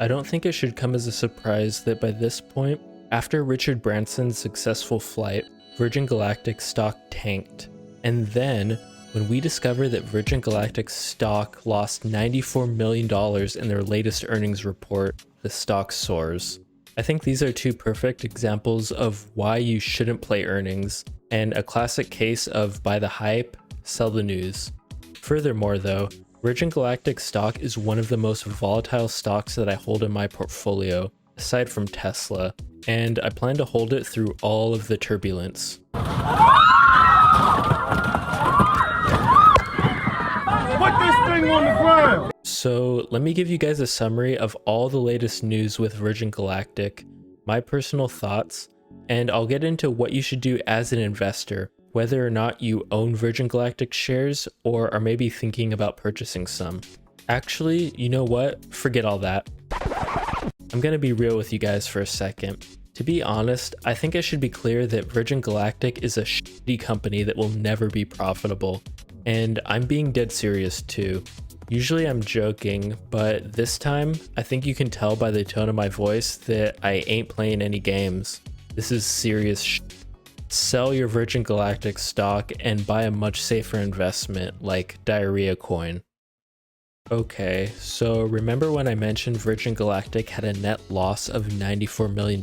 I don't think it should come as a surprise that by this point, after Richard Branson's successful flight, Virgin Galactic stock tanked. And then, when we discover that Virgin Galactic stock lost $94 million in their latest earnings report, the stock soars. I think these are two perfect examples of why you shouldn't play earnings, and a classic case of buy the hype, sell the news. Furthermore though, Virgin Galactic stock is one of the most volatile stocks that I hold in my portfolio, aside from Tesla, and I plan to hold it through all of the turbulence. Put this thing on the ground! So let me give you guys a summary of all the latest news with Virgin Galactic, my personal thoughts, and I'll get into what you should do as an investor, whether or not you own Virgin Galactic shares or are maybe thinking about purchasing some. Actually, you know what? Forget all that. I'm gonna be real with you guys for a second. To be honest, I think it should be clear that Virgin Galactic is a shitty company that will never be profitable. And I'm being dead serious too. Usually I'm joking, but this time, I think you can tell by the tone of my voice that I ain't playing any games. This is serious shit. Sell your Virgin Galactic stock and buy a much safer investment like Diarrhea Coin. Okay, so remember when I mentioned Virgin Galactic had a net loss of $94 million?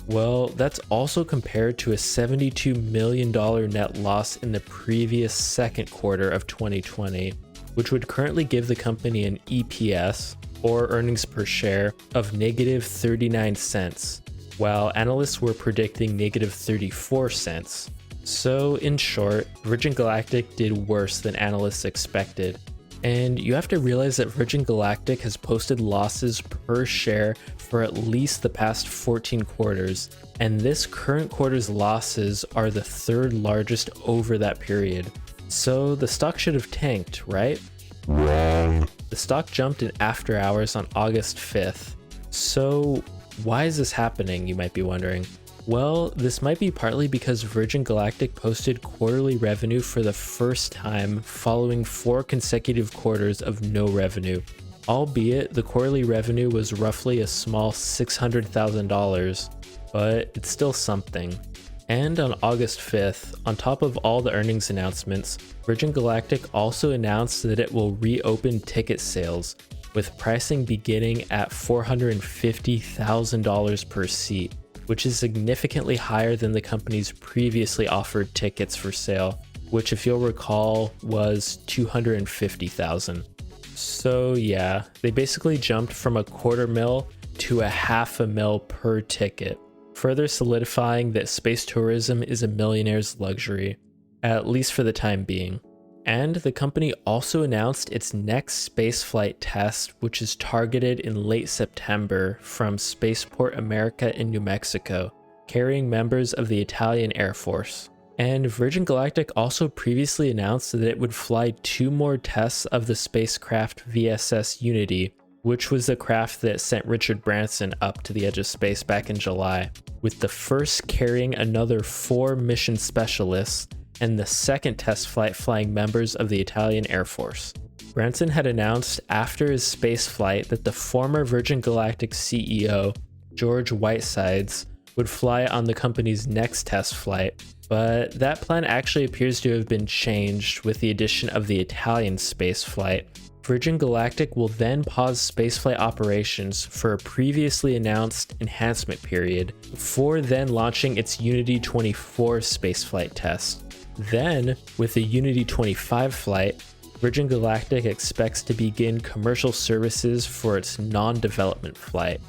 Well, that's also compared to a $72 million net loss in the previous second quarter of 2020, which would currently give the company an EPS, or earnings per share, of negative 39 cents. While analysts were predicting negative 34 cents. So in short, Virgin Galactic did worse than analysts expected. And you have to realize that Virgin Galactic has posted losses per share for at least the past 14 quarters, and this current quarter's losses are the third largest over that period. So the stock should have tanked, right? Wrong. The stock jumped in after hours on August 5th. So why is this happening, you might be wondering? Well, this might be partly because Virgin Galactic posted quarterly revenue for the first time following 4 consecutive quarters of no revenue. Albeit, the quarterly revenue was roughly a small $600,000, but it's still something. And on August 5th, on top of all the earnings announcements, Virgin Galactic also announced that it will reopen ticket sales, with pricing beginning at $450,000 per seat, which is significantly higher than the company's previously offered tickets for sale, which if you'll recall was $250,000. So yeah, they basically jumped from $250,000 to $500,000 per ticket, further solidifying that space tourism is a millionaire's luxury, at least for the time being. And the company also announced its next spaceflight test, which is targeted in late September from Spaceport America in New Mexico, carrying members of the Italian Air Force. And Virgin Galactic also previously announced that it would fly 2 more tests of the spacecraft VSS Unity, which was the craft that sent Richard Branson up to the edge of space back in July, with the first carrying another 4 mission specialists, and the second test flight flying members of the Italian Air Force. Branson had announced after his spaceflight that the former Virgin Galactic CEO, George Whitesides, would fly on the company's next test flight, but that plan actually appears to have been changed with the addition of the Italian spaceflight. Virgin Galactic will then pause spaceflight operations for a previously announced enhancement period, before then launching its Unity 24 spaceflight test. Then, with the Unity 25 flight, Virgin Galactic expects to begin commercial services for its non-development flight.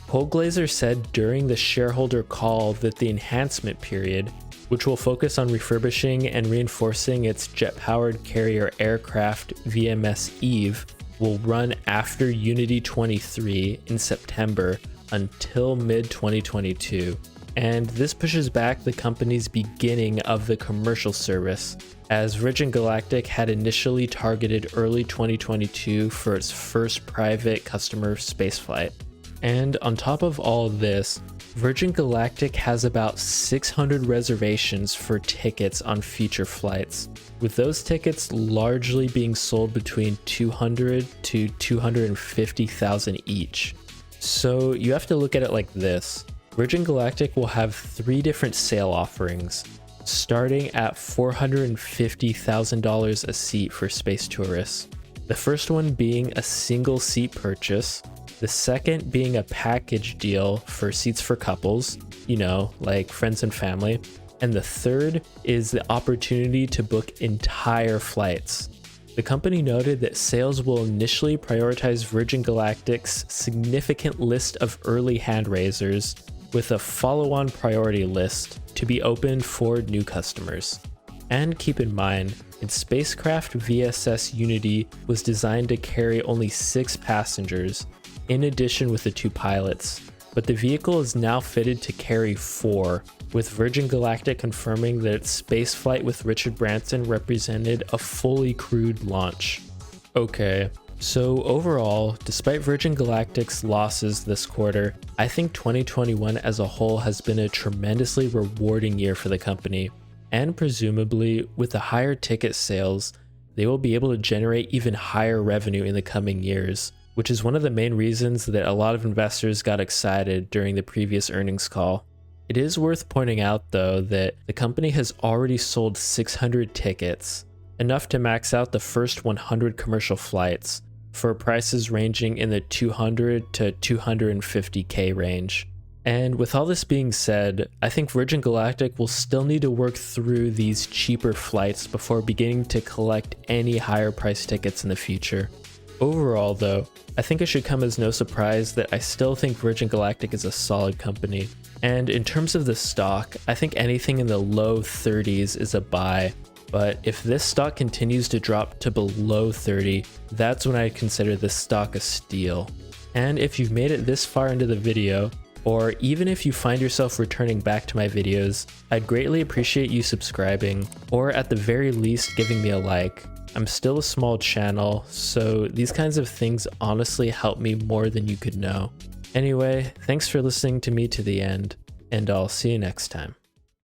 Polglazer said during the shareholder call that the enhancement period, which will focus on refurbishing and reinforcing its jet-powered carrier aircraft VMS Eve, will run after Unity 23 in September until mid-2022. And this pushes back the company's beginning of the commercial service, as Virgin Galactic had initially targeted early 2022 for its first private customer spaceflight. And on top of all this, Virgin Galactic has about 600 reservations for tickets on future flights, with those tickets largely being sold between $200,000 to $250,000 each. So you have to look at it like this. Virgin Galactic will have 3 different sale offerings, starting at $450,000 a seat for space tourists. The first one being a single seat purchase, the second being a package deal for seats for couples, you know, like friends and family, and the third is the opportunity to book entire flights. The company noted that sales will initially prioritize Virgin Galactic's significant list of early hand raisers, with a follow-on priority list to be opened for new customers. And keep in mind, its spacecraft VSS Unity was designed to carry only 6 passengers, in addition with the 2 pilots, but the vehicle is now fitted to carry 4, with Virgin Galactic confirming that its spaceflight with Richard Branson represented a fully crewed launch. Okay, so overall, despite Virgin Galactic's losses this quarter, I think 2021 as a whole has been a tremendously rewarding year for the company, and presumably with the higher ticket sales, they will be able to generate even higher revenue in the coming years, which is one of the main reasons that a lot of investors got excited during the previous earnings call. It is worth pointing out though that the company has already sold 600 tickets, enough to max out the first 100 commercial flights, for prices ranging in the 200 to 250k range. And with all this being said, I think Virgin Galactic will still need to work through these cheaper flights before beginning to collect any higher price tickets in the future. Overall though, I think it should come as no surprise that I still think Virgin Galactic is a solid company. And in terms of the stock, I think anything in the low 30s is a buy. But if this stock continues to drop to below 30, that's when I consider this stock a steal. And if you've made it this far into the video, or even if you find yourself returning back to my videos, I'd greatly appreciate you subscribing, or at the very least giving me a like. I'm still a small channel, so these kinds of things honestly help me more than you could know. Anyway, thanks for listening to me to the end, and I'll see you next time.